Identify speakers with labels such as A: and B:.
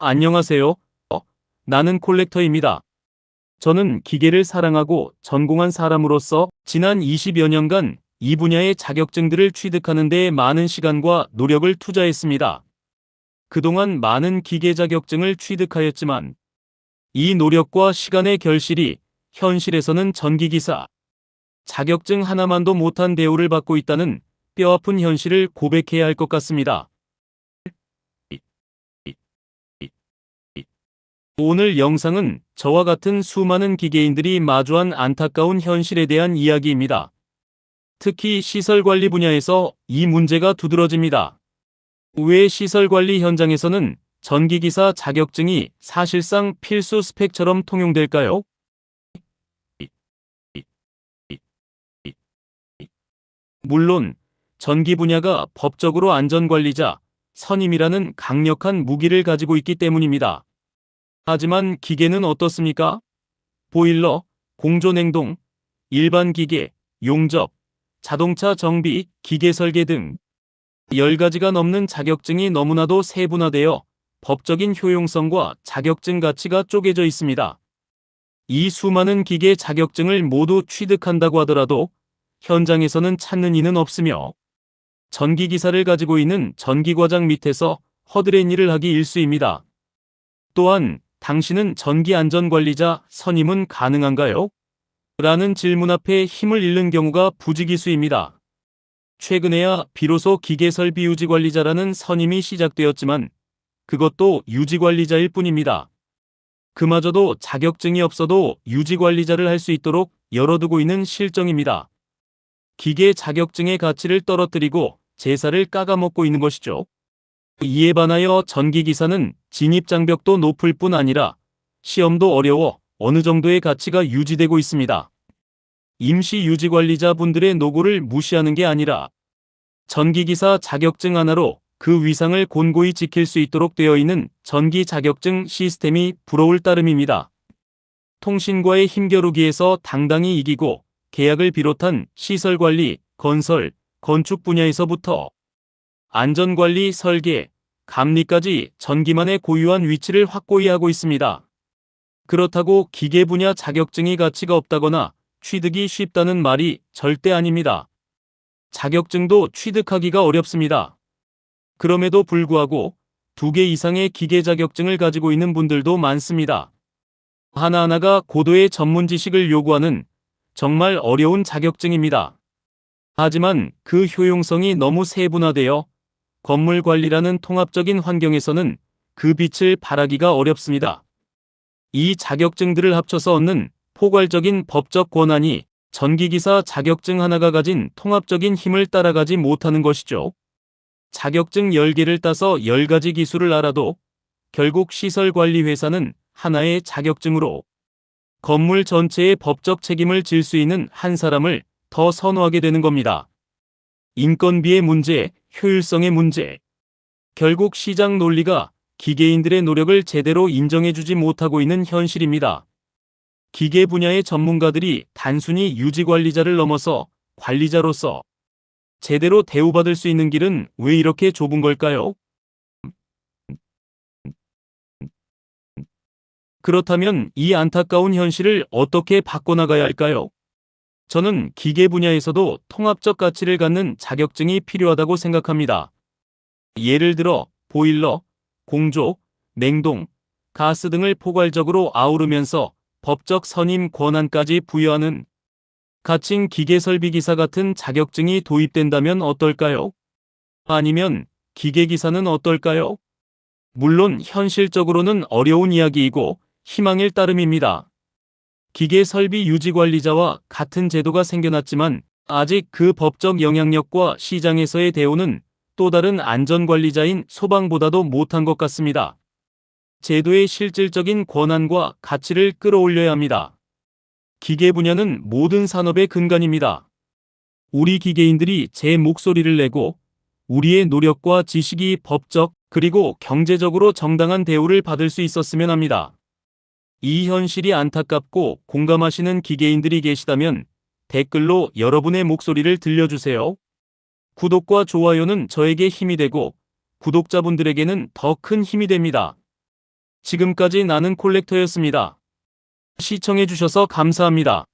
A: 안녕하세요. 나는 콜렉터입니다. 저는 기계를 사랑하고 전공한 사람으로서 지난 20여 년간 이 분야의 자격증들을 취득하는 데 많은 시간과 노력을 투자했습니다. 그동안 많은 기계 자격증을 취득하였지만 이 노력과 시간의 결실이 현실에서는 전기기사 자격증 하나만도 못한 대우를 받고 있다는 뼈아픈 현실을 고백해야 할 것 같습니다. 오늘 영상은 저와 같은 수많은 기계인들이 마주한 안타까운 현실에 대한 이야기입니다. 특히 시설관리 분야에서 이 문제가 두드러집니다. 왜 시설관리 현장에서는 전기기사 자격증이 사실상 필수 스펙처럼 통용될까요? 물론 전기 분야가 법적으로 안전관리자, 선임이라는 강력한 무기를 가지고 있기 때문입니다. 하지만 기계는 어떻습니까? 보일러, 공조냉동, 일반 기계, 용접, 자동차 정비, 기계 설계 등 10가지가 넘는 자격증이 너무나도 세분화되어 법적인 효용성과 자격증 가치가 쪼개져 있습니다. 이 수많은 기계 자격증을 모두 취득한다고 하더라도 현장에서는 찾는 이는 없으며 전기기사를 가지고 있는 전기과장 밑에서 허드렛 일을 하기 일쑤입니다. 또한 당신은 전기안전관리자 선임은 가능한가요? 라는 질문 앞에 힘을 잃는 경우가 부지기수입니다. 최근에야 비로소 기계설비유지관리자라는 선임이 시작되었지만 그것도 유지관리자일 뿐입니다. 그마저도 자격증이 없어도 유지관리자를 할 수 있도록 열어두고 있는 실정입니다. 기계 자격증의 가치를 떨어뜨리고 제사를 깎아먹고 있는 것이죠. 이에 반하여 전기기사는 진입장벽도 높을 뿐 아니라 시험도 어려워 어느 정도의 가치가 유지되고 있습니다. 임시 유지관리자 분들의 노고를 무시하는 게 아니라 전기기사 자격증 하나로 그 위상을 곤고히 지킬 수 있도록 되어 있는 전기 자격증 시스템이 부러울 따름입니다. 통신과의 힘겨루기에서 당당히 이기고 계약을 비롯한 시설관리, 건설, 건축 분야에서부터 안전관리, 설계, 감리까지 전기만의 고유한 위치를 확고히 하고 있습니다. 그렇다고 기계 분야 자격증이 가치가 없다거나 취득이 쉽다는 말이 절대 아닙니다. 자격증도 취득하기가 어렵습니다. 그럼에도 불구하고 2개 이상의 기계 자격증을 가지고 있는 분들도 많습니다. 하나하나가 고도의 전문 지식을 요구하는 정말 어려운 자격증입니다. 하지만 그 효용성이 너무 세분화되어 건물 관리라는 통합적인 환경에서는 그 빛을 발하기가 어렵습니다. 이 자격증들을 합쳐서 얻는 포괄적인 법적 권한이 전기기사 자격증 하나가 가진 통합적인 힘을 따라가지 못하는 것이죠. 자격증 10개를 따서 10가지 기술을 알아도 결국 시설관리회사는 하나의 자격증으로 건물 전체의 법적 책임을 질 수 있는 한 사람을 더 선호하게 되는 겁니다. 인건비의 문제, 효율성의 문제. 결국 시장 논리가 기계인들의 노력을 제대로 인정해주지 못하고 있는 현실입니다. 기계 분야의 전문가들이 단순히 유지관리자를 넘어서 관리자로서 제대로 대우받을 수 있는 길은 왜 이렇게 좁은 걸까요? 그렇다면 이 안타까운 현실을 어떻게 바꿔나가야 할까요? 저는 기계 분야에서도 통합적 가치를 갖는 자격증이 필요하다고 생각합니다. 예를 들어 보일러, 공조, 냉동, 가스 등을 포괄적으로 아우르면서 법적 선임 권한까지 부여하는 가칭 기계설비기사 같은 자격증이 도입된다면 어떨까요? 아니면 기계기사는 어떨까요? 물론 현실적으로는 어려운 이야기이고 희망일 따름입니다. 기계설비 유지관리자와 같은 제도가 생겨났지만 아직 그 법적 영향력과 시장에서의 대우는 또 다른 안전관리자인 소방보다도 못한 것 같습니다. 제도의 실질적인 권한과 가치를 끌어올려야 합니다. 기계 분야는 모든 산업의 근간입니다. 우리 기계인들이 제 목소리를 내고 우리의 노력과 지식이 법적 그리고 경제적으로 정당한 대우를 받을 수 있었으면 합니다. 이 현실이 안타깝고 공감하시는 기계인들이 계시다면 댓글로 여러분의 목소리를 들려주세요. 구독과 좋아요는 저에게 힘이 되고 구독자분들에게는 더 큰 힘이 됩니다. 지금까지 나는 콜렉터였습니다. 시청해주셔서 감사합니다.